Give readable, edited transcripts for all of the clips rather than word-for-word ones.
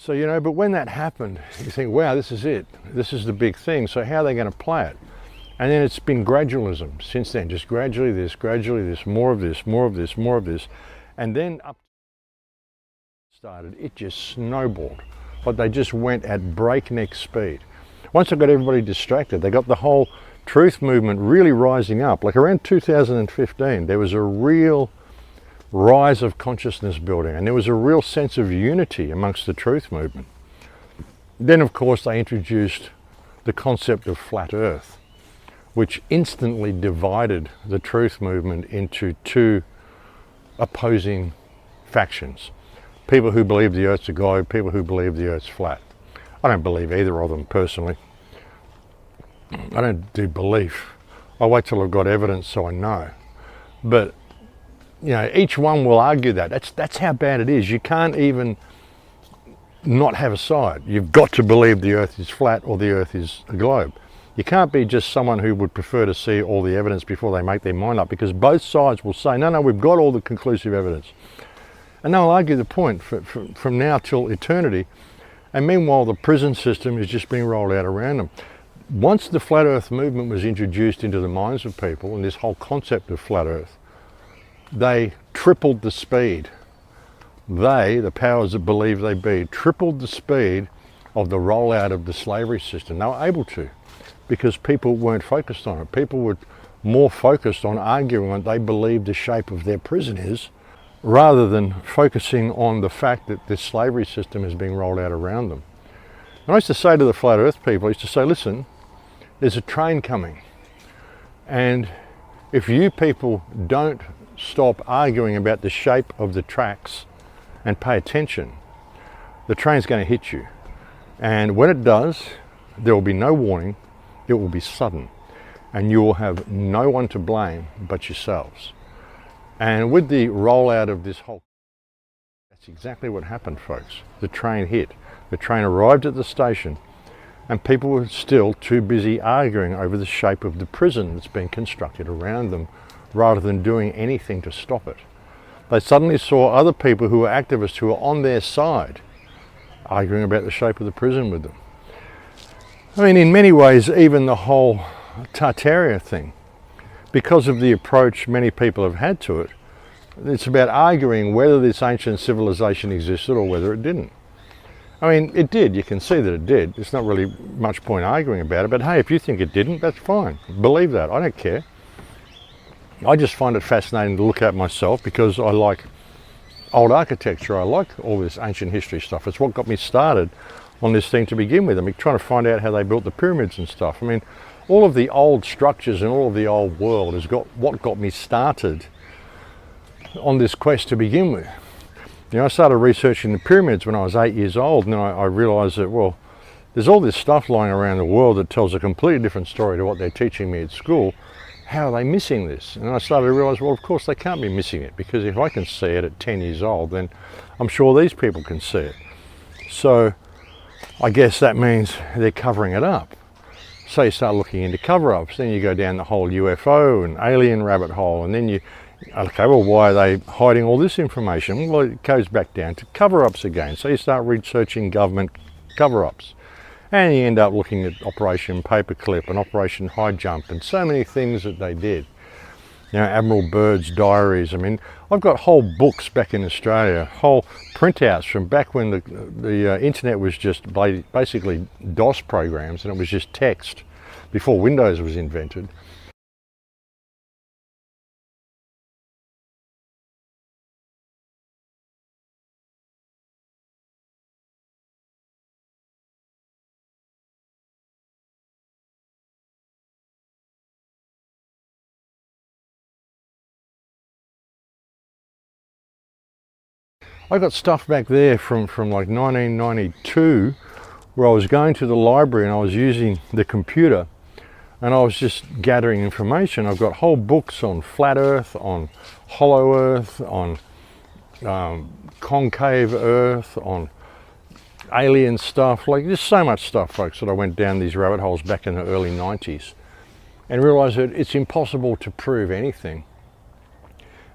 So, you know, but when that happened, you think, wow, this is it. This is the big thing. So how are they going to play it? And then it's been gradualism since then, just gradually this, more of this, more of this, more of this. And then up started, it just snowballed. But they just went at breakneck speed. Once they got everybody distracted, they got the whole truth movement really rising up. Like around 2015, there was a real rise of consciousness building, and there was a real sense of unity amongst the truth movement. Then, of course, they introduced the concept of flat Earth, which instantly divided the truth movement into two opposing factions. People who believe the Earth's a globe, people who believe the Earth's flat. I don't believe either of them personally. I don't do belief. I wait till I've got evidence so I know. But you know, each one will argue that. That's how bad it is. You can't even not have a side. You've got to believe the Earth is flat or the Earth is a globe. You can't be just someone who would prefer to see all the evidence before they make their mind up, because both sides will say, no, we've got all the conclusive evidence. And they'll argue the point from now till eternity. And meanwhile, the prison system is just being rolled out around them. Once the flat Earth movement was introduced into the minds of people, and this whole concept of flat Earth, they tripled the speed. They, the powers that believe they be, tripled the speed of the rollout of the slavery system. They were able to, because people weren't focused on it. People were more focused on arguing what they believed the shape of their prison is, rather than focusing on the fact that this slavery system is being rolled out around them. And I used to say to the flat Earth people, I used to say, listen, there's a train coming, and if you people don't stop arguing about the shape of the tracks and pay attention, the train's going to hit you. And when it does, there will be no warning, it will be sudden, and you will have no one to blame but yourselves. And with the rollout of this whole, that's exactly what happened, folks. The train hit. The train arrived at the station, and people were still too busy arguing over the shape of the prison that's been constructed around them, rather than doing anything to stop it. They suddenly saw other people who were activists who were on their side arguing about the shape of the prison with them. I mean, in many ways, even the whole Tartaria thing, because of the approach many people have had to it, it's about arguing whether this ancient civilization existed or whether it didn't. I mean, it did. You can see that it did. It's not really much point arguing about it, but hey, if you think it didn't, that's fine. Believe that. I don't care. I just find it fascinating to look at myself, because I like old architecture. I like all this ancient history stuff. It's what got me started on this thing to begin with. I mean, trying to find out how they built the pyramids and stuff. I mean, all of the old structures and all of the old world has got what got me started on this quest to begin with. You know, I started researching the pyramids when I was 8 years old, and then I realized that, well, there's all this stuff lying around the world that tells a completely different story to what they're teaching me at school. How are they missing this? And I started to realize, well, of course they can't be missing it, because if I can see it at 10 years old, then I'm sure these people can see it. So I guess that means they're covering it up. So you start looking into cover-ups, then you go down the whole UFO and alien rabbit hole, and then you, okay, well, why are they hiding all this information? Well, it goes back down to cover-ups again. So you start researching government cover-ups. And you end up looking at Operation Paperclip and Operation High Jump and so many things that they did. You know, Admiral Byrd's diaries. I mean, I've got whole books back in Australia, whole printouts from back when the internet was just basically DOS programs, and it was just text before Windows was invented. I got stuff back there from like 1992, where I was going to the library and I was using the computer and I was just gathering information. I've got whole books on flat Earth, on hollow Earth, on concave Earth, on alien stuff. Like, there's so much stuff, folks, that I went down these rabbit holes back in the early 90s and realized that it's impossible to prove anything.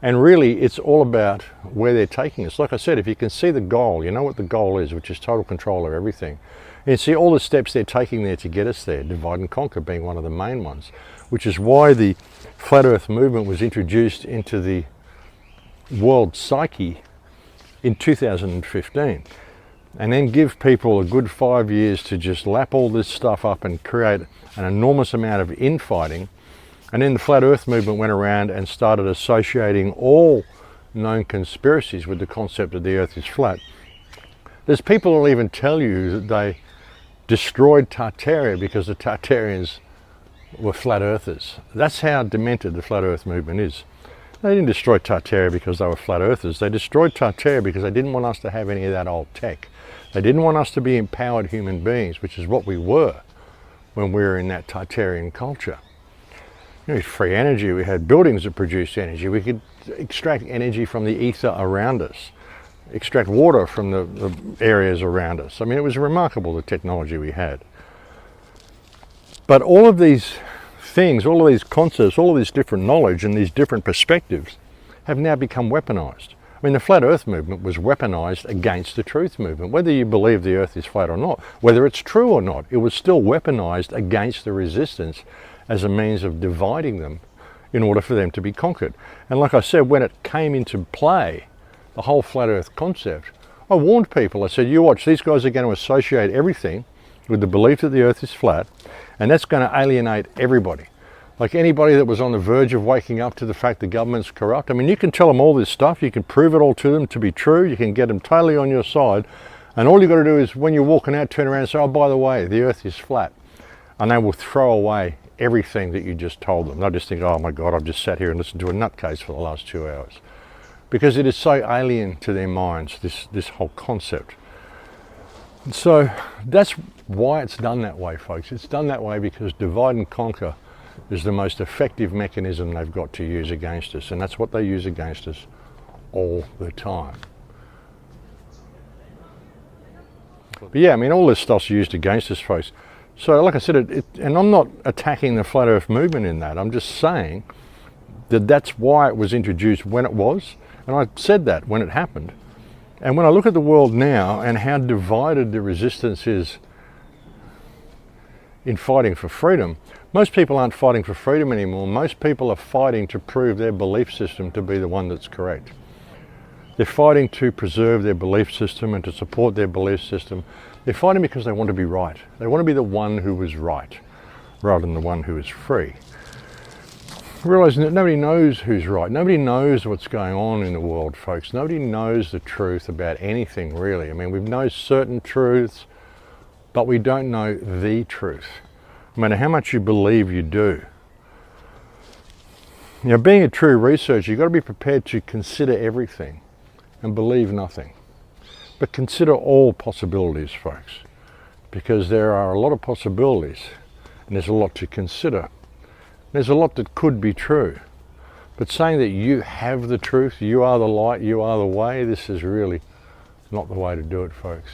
And really, it's all about where they're taking us. Like I said, if you can see the goal, you know what the goal is, which is total control of everything. And you see all the steps they're taking there to get us there, divide and conquer being one of the main ones, which is why the flat earth movement was introduced into the world psyche in 2015. And then give people a good 5 years to just lap all this stuff up and create an enormous amount of infighting. And then the flat earth movement went around and started associating all known conspiracies with the concept that the earth is flat. There's people who'll even tell you that they destroyed Tartaria because the Tartarians were flat earthers. That's how demented the flat earth movement is. They didn't destroy Tartaria because they were flat earthers. They destroyed Tartaria because they didn't want us to have any of that old tech. They didn't want us to be empowered human beings, which is what we were when we were in that Tartarian culture. We had free energy, we had buildings that produced energy, we could extract energy from the ether around us, extract water from the areas around us. I mean, it was remarkable, the technology we had. But all of these things, all of these concepts, all of this different knowledge and these different perspectives have now become weaponized. I mean, the flat earth movement was weaponized against the truth movement. Whether you believe the earth is flat or not, whether it's true or not, it was still weaponized against the resistance as a means of dividing them in order for them to be conquered. And like I said, when it came into play, the whole flat earth concept, I warned people. I said, you watch, these guys are going to associate everything with the belief that the earth is flat, and that's going to alienate everybody. Like anybody that was on the verge of waking up to the fact the government's corrupt. I mean, you can tell them all this stuff, you can prove it all to them to be true, you can get them totally on your side, and all you've got to do is when you're walking out, turn around and say, oh, by the way, the earth is flat. And they will throw away everything that you just told them. They'll just think, oh my God, I've just sat here and listened to a nutcase for the last 2 hours. Because it is so alien to their minds, this whole concept. And so that's why it's done that way, folks. It's done that way because divide and conquer is the most effective mechanism they've got to use against us. And that's what they use against us all the time. But yeah, I mean, all this stuff's used against us, folks. So like I said, and I'm not attacking the flat earth movement in that. I'm just saying that that's why it was introduced when it was. And I said that when it happened. And when I look at the world now and how divided the resistance is in fighting for freedom, most people aren't fighting for freedom anymore. Most people are fighting to prove their belief system to be the one that's correct. They're fighting to preserve their belief system and to support their belief system. They're fighting because they want to be right. They want to be the one who is right, rather than the one who is free. Realizing that nobody knows who's right. Nobody knows what's going on in the world, folks. Nobody knows the truth about anything, really. I mean, we know certain truths, but we don't know the truth. No matter how much you believe you do. You know, being a true researcher, you've got to be prepared to consider everything and believe nothing. But consider all possibilities, folks, because there are a lot of possibilities and there's a lot to consider. There's a lot that could be true. But saying that you have the truth, you are the light, you are the way, this is really not the way to do it, folks.